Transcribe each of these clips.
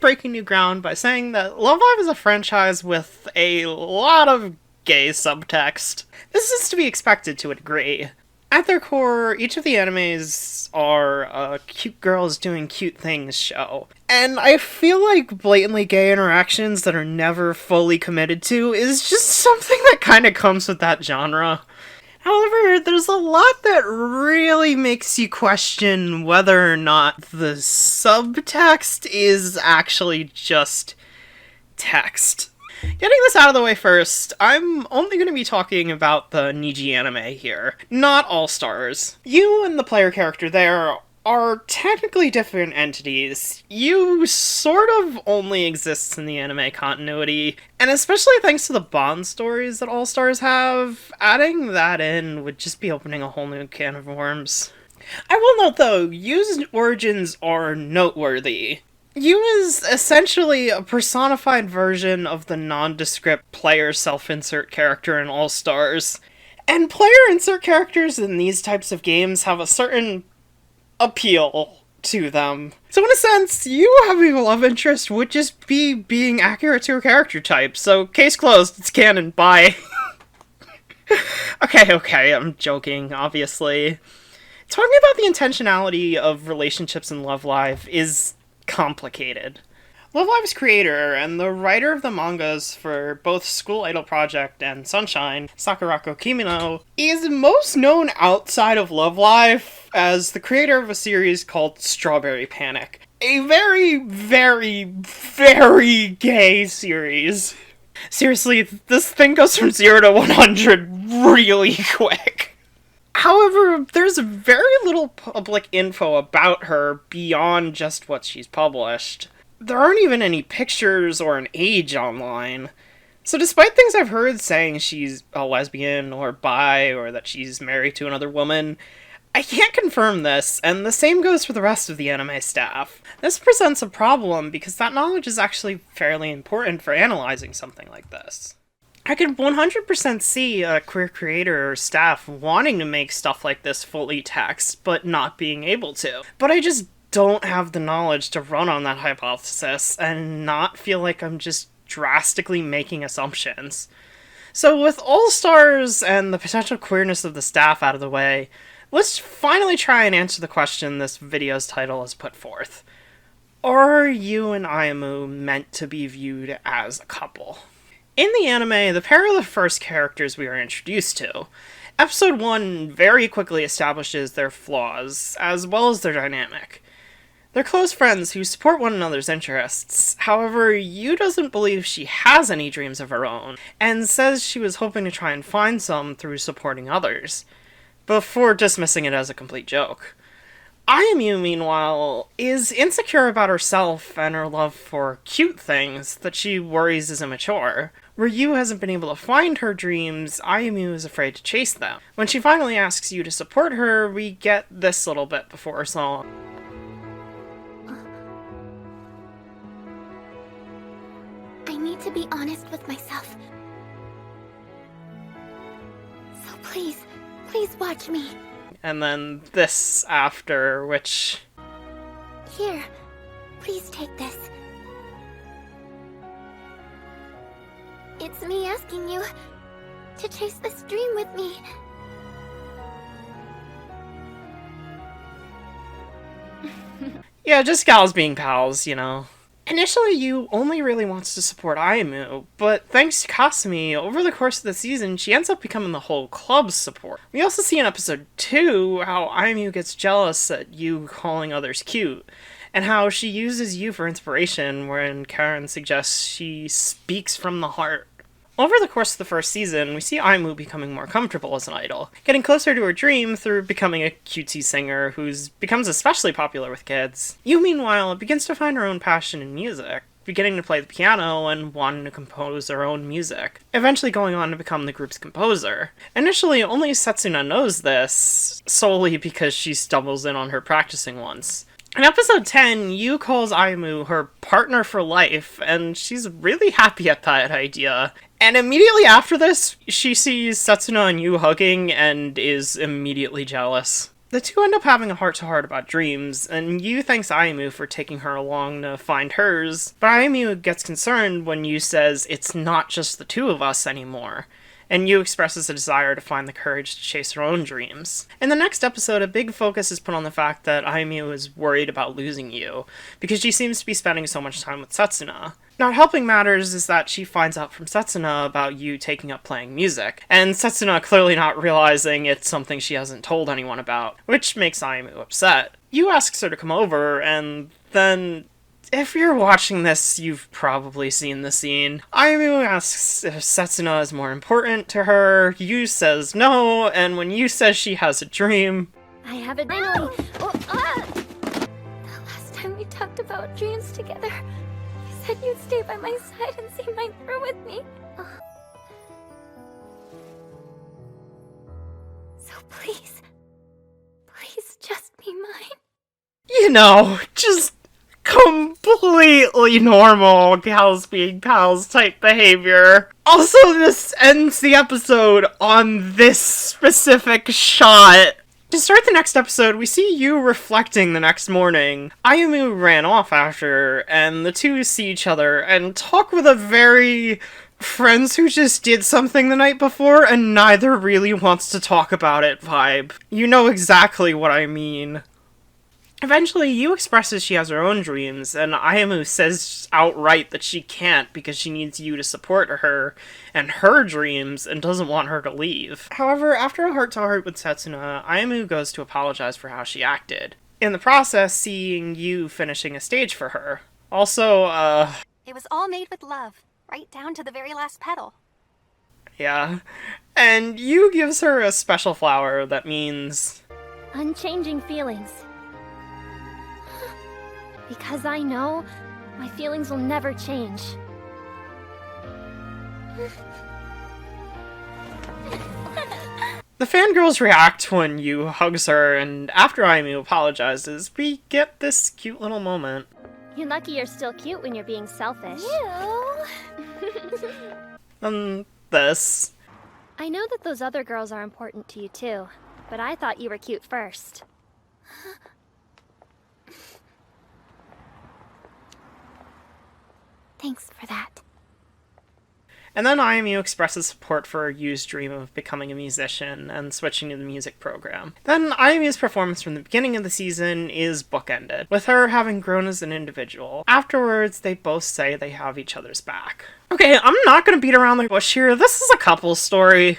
breaking new ground by saying that Love Live is a franchise with a lot of gay subtext. This is to be expected to a degree. At their core, each of the animes are a cute girls doing cute things show. And I feel like blatantly gay interactions that are never fully committed to is just something that kind of comes with that genre. However, there's a lot that really makes you question whether or not the subtext is actually just text. Getting this out of the way first, I'm only going to be talking about the Niji anime here, not All Stars. You and the player character there are technically different entities. You sort of only exists in the anime continuity, and especially thanks to the Bond stories that All Stars have, adding that in would just be opening a whole new can of worms. I will note though, Yu's origins are noteworthy. Yu is essentially a personified version of the nondescript player self-insert character in All Stars. And player insert characters in these types of games have a certain appeal to them. So in a sense, you having a love interest would just be being accurate to her character type. So case closed, it's canon, bye. Okay, I'm joking, obviously. Talking about the intentionality of relationships in Love Live is complicated. Love Live's creator and the writer of the mangas for both School Idol Project and Sunshine, Sakurako Kimino, is most known outside of Love Live as the creator of a series called Strawberry Panic. A very, very, very gay series. Seriously, this thing goes from 0 to 100 really quick. However, there's very little public info about her beyond just what she's published. There aren't even any pictures or an age online. So despite things I've heard saying she's a lesbian or bi or that she's married to another woman, I can't confirm this, and the same goes for the rest of the anime staff. This presents a problem because that knowledge is actually fairly important for analyzing something like this. I could 100% see a queer creator or staff wanting to make stuff like this fully text, but not being able to. But I just don't have the knowledge to run on that hypothesis and not feel like I'm just drastically making assumptions. So with All Stars and the potential queerness of the staff out of the way, let's finally try and answer the question this video's title has put forth. Are Yu and Ayumu meant to be viewed as a couple? In the anime, the pair are the first characters we are introduced to. Episode 1 very quickly establishes their flaws, as well as their dynamic. They're close friends who support one another's interests. However, Yu doesn't believe she has any dreams of her own, and says she was hoping to try and find some through supporting others, before dismissing it as a complete joke. Ayumu, meanwhile, is insecure about herself and her love for cute things that she worries is immature. Where Yu hasn't been able to find her dreams, Ayumu is afraid to chase them. When she finally asks Yu to support her, we get this little bit before her song. I need to be honest with myself. So please watch me. And then this after, which... Here, please take this. It's me asking you to chase this dream with me. Yeah, just gals being pals, you know. Initially, Yu only really wants to support Ayumu, but thanks to Kasumi, over the course of the season, she ends up becoming the whole club's support. We also see in episode 2 how Ayumu gets jealous at Yu calling others cute, and how she uses Yu for inspiration when Karen suggests she speaks from the heart. Over the course of the first season, we see Ayumu becoming more comfortable as an idol, getting closer to her dream through becoming a cutesy singer who becomes especially popular with kids. Yu, meanwhile, begins to find her own passion in music, beginning to play the piano and wanting to compose her own music, eventually going on to become the group's composer. Initially, only Setsuna knows this, solely because she stumbles in on her practicing once. In episode 10, Yu calls Ayumu her partner for life, and she's really happy at that idea. And immediately after this, she sees Setsuna and Yu hugging and is immediately jealous. The two end up having a heart-to-heart about dreams, and Yu thanks Ayumu for taking her along to find hers, but Ayumu gets concerned when Yu says it's not just the two of us anymore, and Yu expresses a desire to find the courage to chase her own dreams. In the next episode, a big focus is put on the fact that Ayumu is worried about losing Yu, because she seems to be spending so much time with Setsuna. Not helping matters is that she finds out from Setsuna about Yu taking up playing music, and Setsuna clearly not realizing it's something she hasn't told anyone about, which makes Ayumu upset. Yu asks her to come over, and then... if you're watching this, you've probably seen the scene. Ayumu asks if Setsuna is more important to her, Yu says no, and when Yu says she has a dream... I have a dream. The last time we talked about dreams together, you said you'd stay by my side and see mine through with me. So please, please just be mine. You know, just completely normal gals being pals type behavior. Also, this ends the episode on this specific shot. To start the next episode, we see Yu reflecting the next morning. Ayumu ran off after, and the two see each other and talk with a very friends who just did something the night before and neither really wants to talk about it vibe. You know exactly what I mean. Eventually, Yu expresses she has her own dreams, and Ayumu says outright that she can't because she needs Yu to support her and her dreams and doesn't want her to leave. However, after a heart-to-heart with Setsuna, Ayumu goes to apologize for how she acted. In the process, seeing Yu finishing a stage for her. Also, It was all made with love, right down to the very last petal. yeah. And Yu gives her a special flower that means... Unchanging feelings. Because I know my feelings will never change. The fangirls react when Yu hugs her, and after Ayumu apologizes, we get this cute little moment. You're lucky you're still cute when you're being selfish. And this. I know that those other girls are important to you too, but I thought you were cute first. Thanks for that. And then Ayumu expresses support for Yu's dream of becoming a musician and switching to the music program. Then Ayumu's performance from the beginning of the season is bookended, with her having grown as an individual. Afterwards, they both say they have each other's back. Okay, I'm not gonna beat around the bush here. This is a couple's story.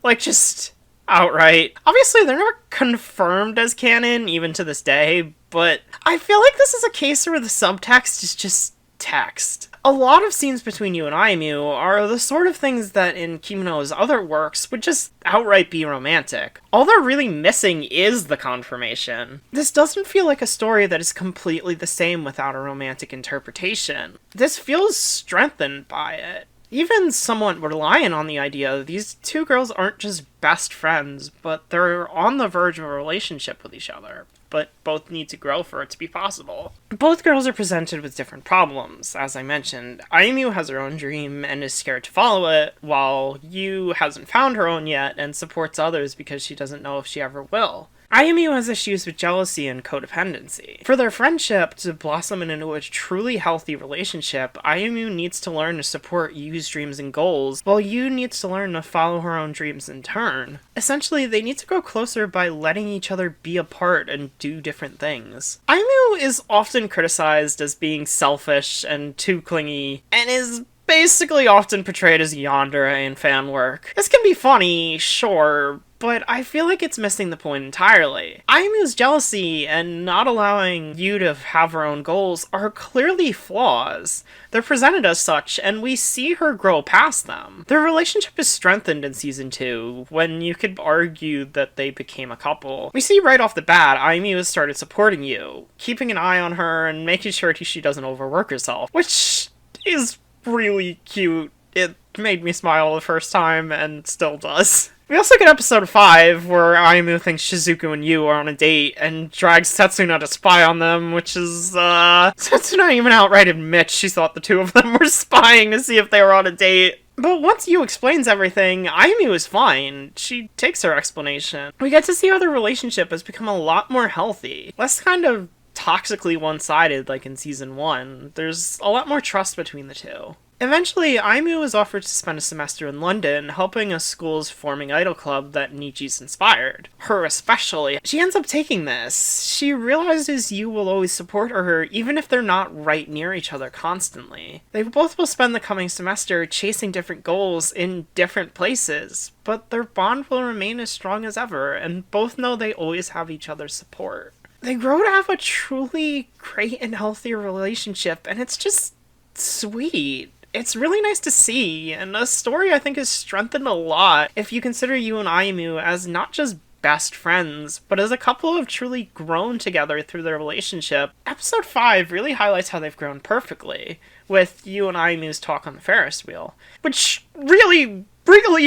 Like, just outright. Obviously, they're never confirmed as canon, even to this day, but I feel like this is a case where the subtext is just text. A lot of scenes between Yu and Ayumu are the sort of things that in Kimono's other works would just outright be romantic. All they're really missing is the confirmation. This doesn't feel like a story that is completely the same without a romantic interpretation. This feels strengthened by it. Even somewhat reliant on the idea that these two girls aren't just best friends, but they're on the verge of a relationship with each other, but both need to grow for it to be possible. Both girls are presented with different problems, as I mentioned. Ayumu has her own dream and is scared to follow it, while Yu hasn't found her own yet and supports others because she doesn't know if she ever will. Ayumu has issues with jealousy and codependency. For their friendship to blossom into a truly healthy relationship, Ayumu needs to learn to support Yu's dreams and goals, while Yu needs to learn to follow her own dreams in turn. Essentially, they need to grow closer by letting each other be apart and do different things. Ayumu is often criticized as being selfish and too clingy, and is basically often portrayed as yandere in fan work. This can be funny, sure, but I feel like it's missing the point entirely. Ayumu's jealousy and not allowing Yu to have her own goals are clearly flaws. They're presented as such, and we see her grow past them. Their relationship is strengthened in Season 2, when you could argue that they became a couple. We see right off the bat, Ayumu has started supporting Yu, keeping an eye on her and making sure she doesn't overwork herself, which is really cute. It made me smile the first time, and still does. We also get episode 5, where Ayumu thinks Shizuku and Yu are on a date, and drags Setsuna to spy on them, which is, Setsuna even outright admits she thought the two of them were spying to see if they were on a date. But once Yu explains everything, Ayumu is fine. She takes her explanation. We get to see how their relationship has become a lot more healthy. Less kind of toxically one-sided like in season 1. There's a lot more trust between the two. Eventually, Ayumu is offered to spend a semester in London, helping a school's forming idol club that Niji's inspired. Her especially. She ends up taking this. She realizes Yu will always support her, even if they're not right near each other constantly. They both will spend the coming semester chasing different goals in different places, but their bond will remain as strong as ever, and both know they always have each other's support. They grow to have a truly great and healthy relationship, and it's just sweet. It's really nice to see, and the story I think is strengthened a lot if you consider Yu and Ayumu as not just best friends, but as a couple who have truly grown together through their relationship. Episode 5 really highlights how they've grown perfectly, with Yu and Ayumu's talk on the Ferris wheel, which really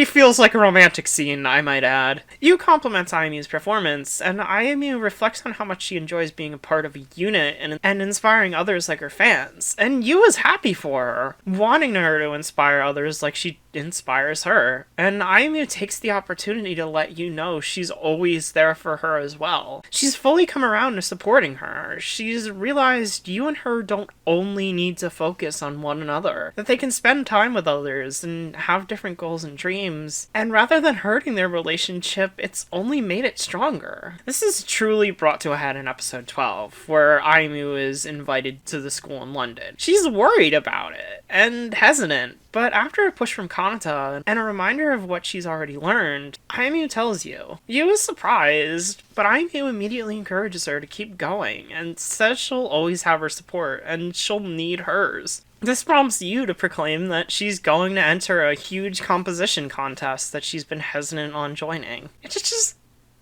feels like a romantic scene, I might add. Yu compliments Ayumu's performance, and Ayumu reflects on how much she enjoys being a part of a unit and inspiring others like her fans. And Yu is happy for her, wanting her to inspire others like she inspires her. And Ayumu takes the opportunity to let Yu know she's always there for her as well. She's fully come around to supporting her. She's realized Yu and her don't only need to focus on one another, that they can spend time with others and have different goals and dreams, and rather than hurting their relationship, it's only made it stronger. This is truly brought to a head in episode 12, where Ayumu is invited to the school in London. She's worried about it, and hesitant, but after a push from Kanata, and a reminder of what she's already learned, Ayumu tells Yu. Yu is surprised, but Ayumu immediately encourages her to keep going, and says she'll always have her support, and she'll need hers. This prompts Yu to proclaim that she's going to enter a huge composition contest that she's been hesitant on joining. It's just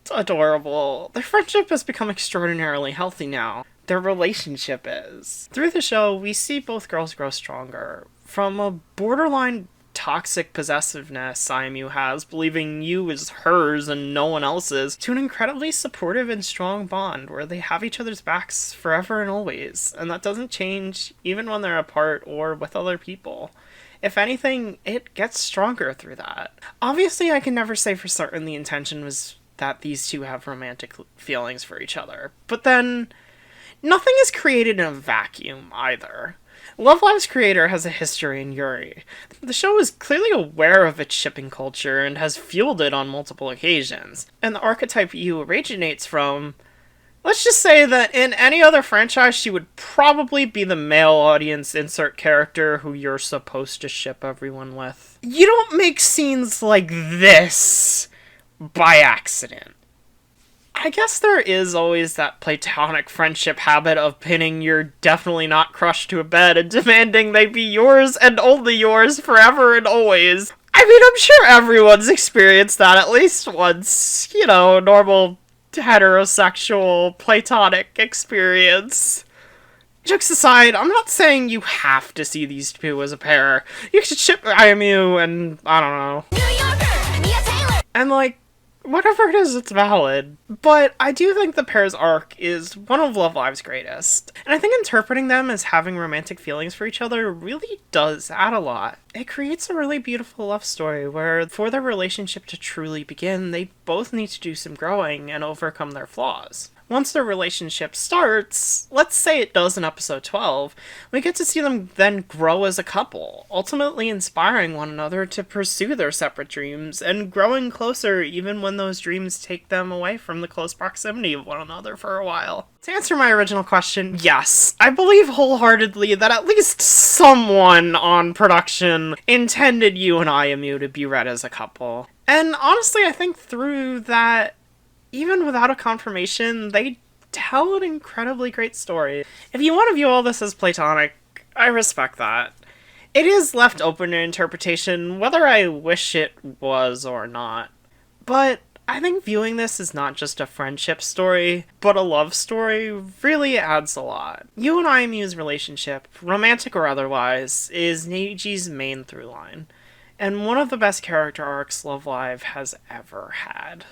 adorable. Their friendship has become extraordinarily healthy now. Their relationship is. Through the show, we see both girls grow stronger. From a borderline toxic possessiveness Ayumu has, believing Yu is hers and no one else's, to an incredibly supportive and strong bond where they have each other's backs forever and always, and that doesn't change even when they're apart or with other people. If anything, it gets stronger through that. Obviously, I can never say for certain the intention was that these two have romantic feelings for each other, but then nothing is created in a vacuum either. Love Live's creator has a history in Yuri. The show is clearly aware of its shipping culture and has fueled it on multiple occasions. And the archetype Yu originates from, let's just say that in any other franchise she would probably be the male audience insert character who you're supposed to ship everyone with. You don't make scenes like this by accident. I guess there is always that platonic friendship habit of pinning your definitely not crush to a bed and demanding they be yours and only yours forever and always. I mean, I'm sure everyone's experienced that at least once. You know, normal heterosexual platonic experience. Jokes aside, I'm not saying you have to see these two as a pair. You should ship Ayumu and, I don't know. New Yorker, Mia Taylor! And like, whatever it is, it's valid. But I do think the pair's arc is one of Love Live's greatest. And I think interpreting them as having romantic feelings for each other really does add a lot. It creates a really beautiful love story where, for their relationship to truly begin, they both need to do some growing and overcome their flaws. Once their relationship starts, let's say it does in episode 12, we get to see them then grow as a couple, ultimately inspiring one another to pursue their separate dreams, and growing closer even when those dreams take them away from the close proximity of one another for a while. To answer my original question, yes, I believe wholeheartedly that at least someone on production intended Yu and Ayumu to be read as a couple. And honestly, I think through that, even without a confirmation, they tell an incredibly great story. If you want to view all this as platonic, I respect that. It is left open to interpretation, whether I wish it was or not. But I think viewing this as not just a friendship story, but a love story, really adds a lot. Yu and Ayumu's relationship, romantic or otherwise, is Neiji's main through line, and one of the best character arcs Love Live has ever had.